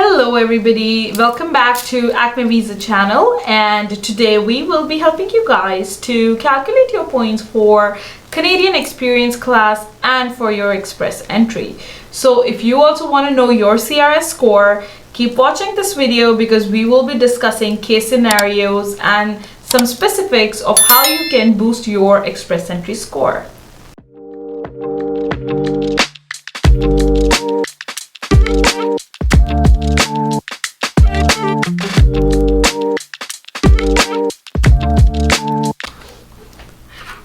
Hello everybody, welcome back to Acme Visa channel, and today we will be helping you guys to calculate your points for Canadian Experience class and for your Express entry. So if you also want to know your CRS score, keep watching this video because we will be discussing case scenarios and some specifics of how you can boost your Express entry score.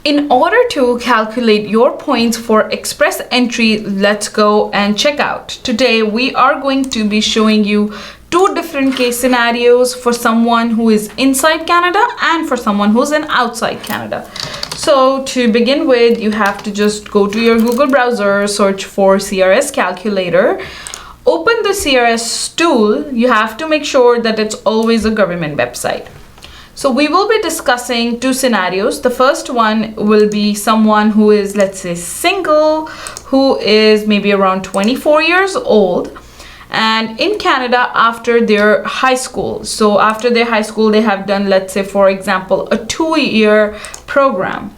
In order to calculate your points for Express entry, let's go and check out. Today we are going to be showing you two different case scenarios for someone who is inside Canada and for someone who's in outside Canada. So to begin with, you have to just go to your Google browser, search for CRS Calculator, open the CRS tool. You have to make sure that it's always a government website. So we will be discussing two scenarios. The first one will be someone who is, let's say, single, who is maybe around 24 years old and in Canada after their high school. So after their high school, they have done, let's say, for example, a 2-year program.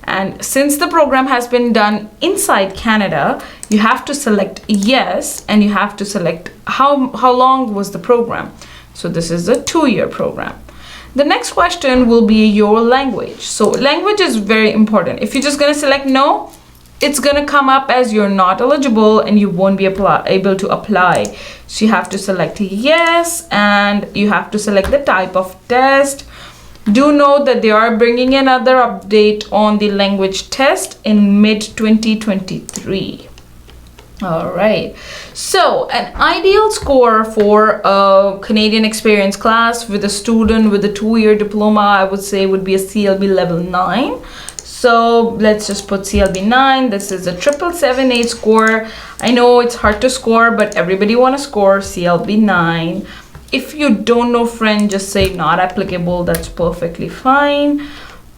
And since the program has been done inside Canada, you have to select yes, and you have to select how long was the program. So this is a 2-year program. The next question will be your language. So language is very important. If you're just going to select no, it's going to come up as you're not eligible and you won't be able to apply. So you have to select yes, and you have to select the type of test. Do note that they are bringing another update on the language test in mid-2023. All right, so an ideal score for a Canadian Experience class with a student with a 2-year diploma, I would say, would be a CLB level 9. So let's just put CLB 9. This is a 777 score. I know it's hard to score, but everybody want to score CLB 9. If you don't know French, just say not applicable. That's perfectly fine.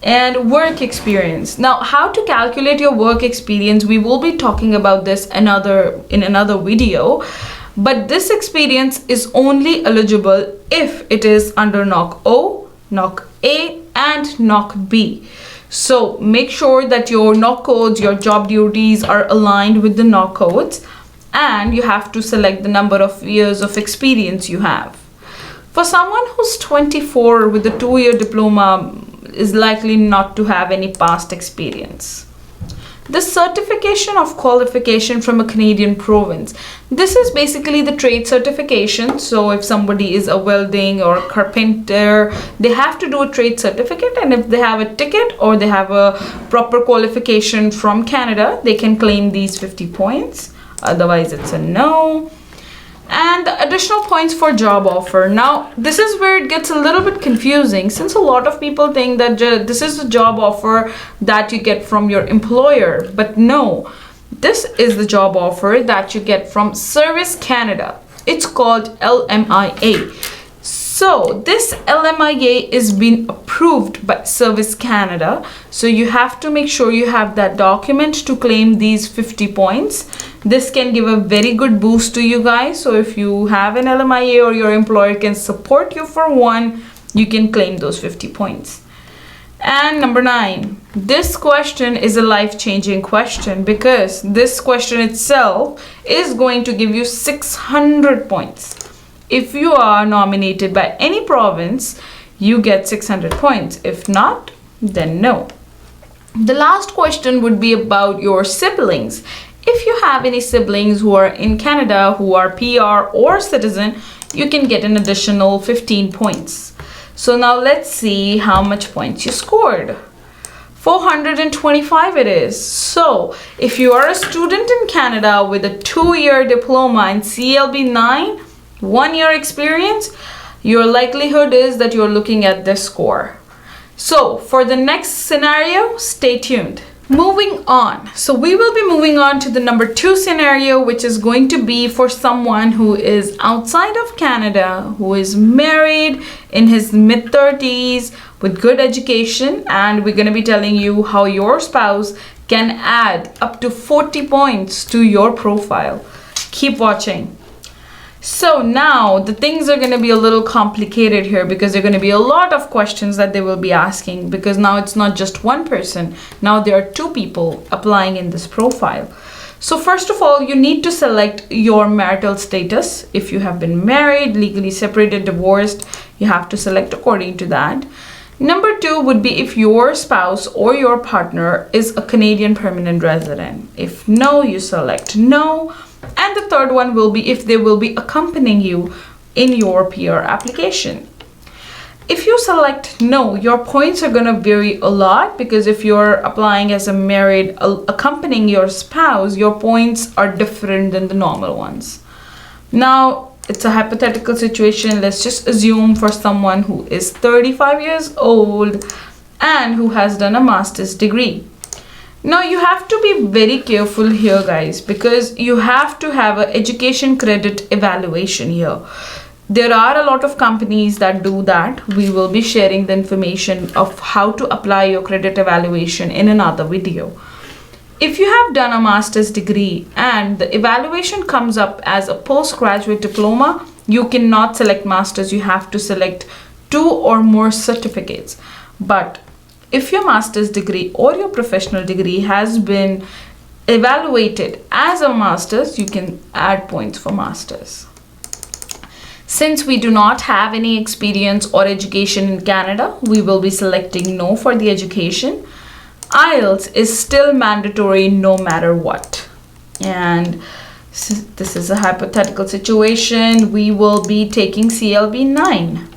And work experience. Now, how to calculate your work experience, we will be talking about this in another video, but this experience is only eligible if it is under NOC O, NOC A, and NOC B. So make sure that your NOC codes, your job duties are aligned with the NOC codes, and you have to select the number of years of experience you have. For someone who's 24 with a 2-year diploma, is likely not to have any past experience. The certification of qualification from a Canadian province. This is basically the trade certification. So if somebody is a welding or a carpenter, they have to do a trade certificate, and if they have a ticket or they have a proper qualification from Canada, they can claim these 50 points. Otherwise, it's a no. And the additional points for job offer. Now, this is where it gets a little bit confusing, since a lot of people think that this is the job offer that you get from your employer. But no, this is the job offer that you get from Service Canada. It's called LMIA. So this LMIA is being approved by Service Canada. So you have to make sure you have that document to claim these 50 points. This can give a very good boost to you guys. So if you have an LMIA or your employer can support you for one, you can claim those 50 points. And number 9, this question is a life-changing question because this question itself is going to give you 600 points. If you are nominated by any province, you get 600 points. If not, then no. The last question would be about your siblings. If you have any siblings who are in Canada, who are PR or citizen, you can get an additional 15 points. So now let's see how much points you scored. 425 it is. So if you are a student in Canada with a 2-year diploma in CLB 9, 1-year experience, your likelihood is that you're looking at this score. So for the next scenario, stay tuned. Moving on. So we will be moving on to the number 2 scenario, which is going to be for someone who is outside of Canada, who is married in his mid-30s with good education, and we're going to be telling you how your spouse can add up to 40 points to your profile. Keep watching. So now the things are going to be a little complicated here because there are going to be a lot of questions that they will be asking, because now it's not just one person. Now there are two people applying in this profile. So first of all, you need to select your marital status. If you have been married, legally separated, divorced, you have to select according to that. Number two would be if your spouse or your partner is a Canadian permanent resident. If no, you select no. And the third one will be if they will be accompanying you in your PR application. If you select no, your points are going to vary a lot, because if you're applying as a married accompanying your spouse, your points are different than the normal ones. Now, it's a hypothetical situation. Let's just assume for someone who is 35 years old and who has done a master's degree. Now you have to be very careful here, guys, because you have to have an education credit evaluation here. There are a lot of companies that do that. We will be sharing the information of how to apply your credit evaluation in another video. If you have done a master's degree and the evaluation comes up as a postgraduate diploma, you cannot select master's. You have to select 2 or more certificates. But if your master's degree or your professional degree has been evaluated as a master's, you can add points for master's. Since we do not have any experience or education in Canada, we will be selecting no for the education. IELTS is still mandatory no matter what. And this is a hypothetical situation. We will be taking CLB 9.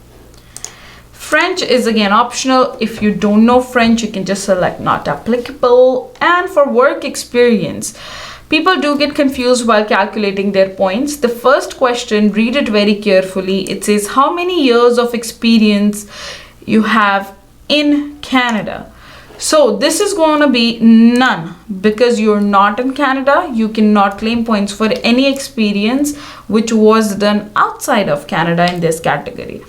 French is again optional. If you don't know French, you can just select not applicable. And for work experience, people do get confused while calculating their points. The first question, read it very carefully. It says how many years of experience you have in Canada. So this is going to be none, because you're not in Canada. You cannot claim points for any experience which was done outside of Canada in this category.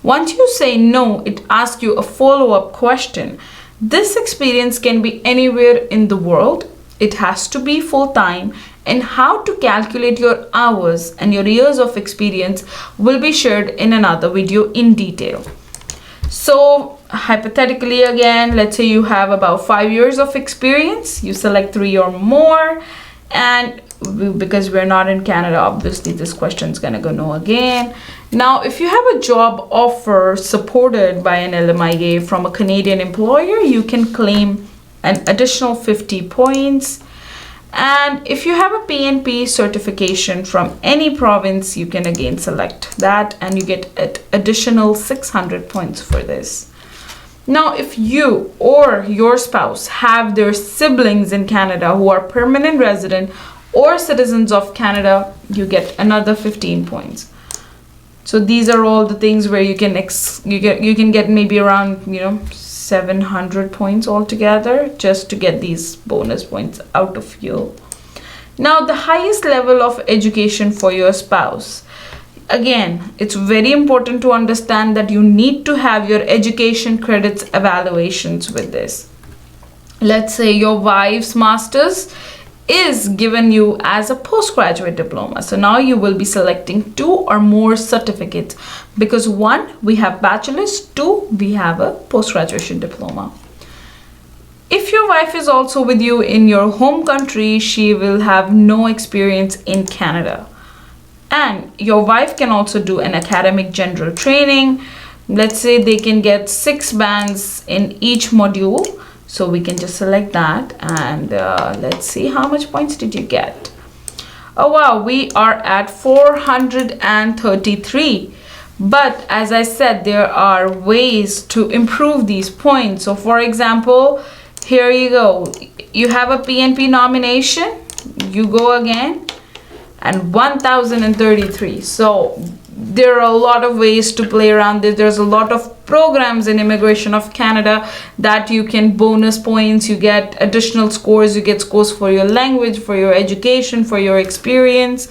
Once you say no, it asks you a follow-up question. This experience can be anywhere in the world. It has to be full-time, and how to calculate your hours and your years of experience will be shared in another video in detail. So hypothetically again, let's say you have about 5 years of experience, you select 3 or more, and because we're not in Canada, obviously this question is gonna go no again. Now, if you have a job offer supported by an LMIA from a Canadian employer, you can claim an additional 50 points. And if you have a PNP certification from any province, you can again select that and you get an additional 600 points for this. Now, if you or your spouse have their siblings in Canada who are permanent resident or citizens of Canada, you get another 15 points. So these are all the things where you can get maybe around 700 points altogether just to get these bonus points out of you. Now, the highest level of education for your spouse. Again, it's very important to understand that you need to have your education credits evaluations with this. Let's say your wife's master's is given you as a postgraduate diploma. So now you will be selecting 2 or more certificates, because 1, we have bachelor's, 2, we have a post-graduation diploma. If your wife is also with you in your home country, she will have no experience in Canada. And your wife can also do an academic general training. Let's say they can get 6 bands in each module. So we can just select that, and let's see how much points did you get. Oh wow, we are at 433. But as I said, there are ways to improve these points. So for example, here you go. You have a PNP nomination. You go again, and 1033. So there are a lot of ways to play around this. There's a lot of programs in Immigration of Canada that you can bonus points, you get additional scores, you get scores for your language, for your education, for your experience.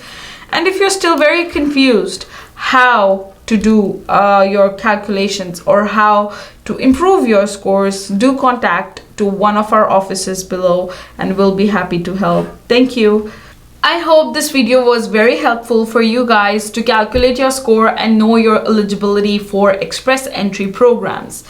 And if you're still very confused how to do your calculations or how to improve your scores, do contact to one of our offices below and we'll be happy to help. Thank you. I hope this video was very helpful for you guys to calculate your score and know your eligibility for express entry programs.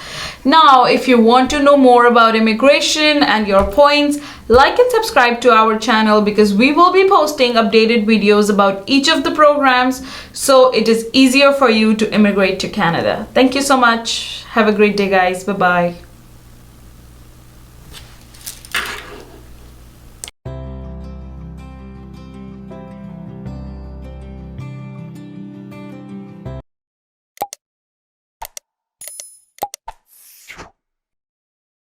Now, if you want to know more about immigration and your points, like and subscribe to our channel because we will be posting updated videos about each of the programs so it is easier for you to immigrate to Canada. Thank you so much. Have a great day, guys. Bye-bye.